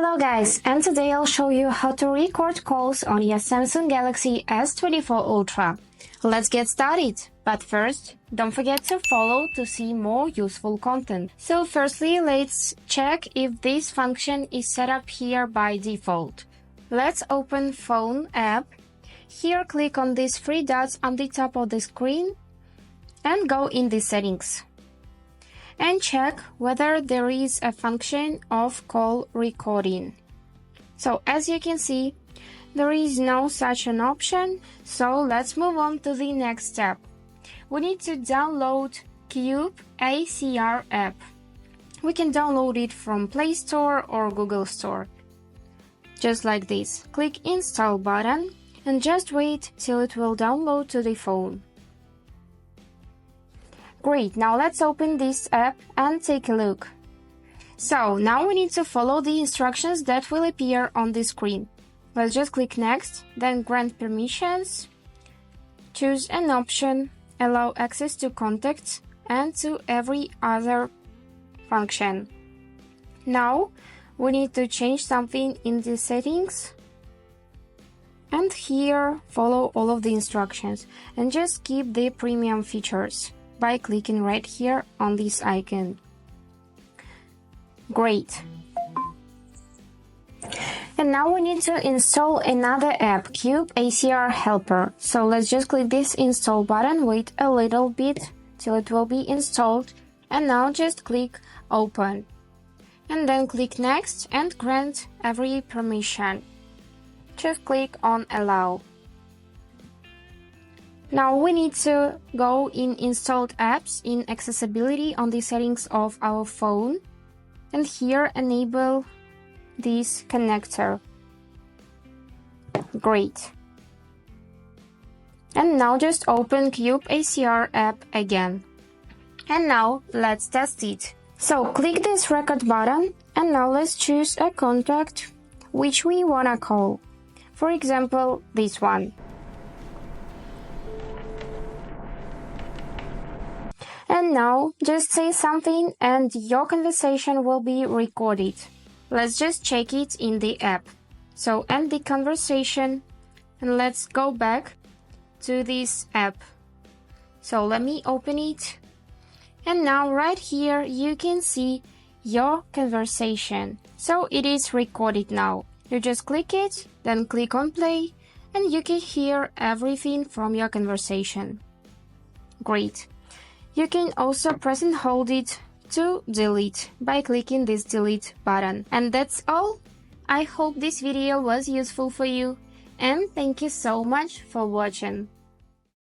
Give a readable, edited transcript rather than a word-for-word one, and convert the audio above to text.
Hello guys, and today I'll show you how to record calls on your Samsung Galaxy S24 Ultra. Let's get started, but first, don't forget to follow to see more useful content. So firstly, let's check if this function is set up here by default. Let's open Phone app. Here click on these three dots on the top of the screen and go in the settings. And check whether there is a function of call recording. So as you can see, there is no such an option, so let's move on to the next step. We need to download Cube ACR app. We can download it from Play Store or Google Store. Just like this. Click Install button and just wait till it will download to the phone. Great, now let's open this app and take a look. So now we need to follow the instructions that will appear on the screen. Let's just click Next, then grant permissions, choose an option, allow access to contacts and to every other function. Now we need to change something in the settings. And here follow all of the instructions and just keep the premium features by clicking right here on this icon. Great. And now we need to install another app, Cube ACR Helper. So let's just click this install button, wait a little bit till it will be installed, and now just click open. And then click next and grant every permission. Just click on allow. Now we need to go in installed apps in accessibility on the settings of our phone and here enable this connector. Great. And now just open Cube ACR app again. And now let's test it. So click this record button and now let's choose a contact which we wanna call. For example, this one. And now, just say something and your conversation will be recorded. Let's just check it in the app. So end the conversation and let's go back to this app. So let me open it. And now right here you can see your conversation. So it is recorded now. You just click it, then click on play, and you can hear everything from your conversation. Great. You can also press and hold it to delete by clicking this delete button. And that's all. I hope this video was useful for you and thank you so much for watching.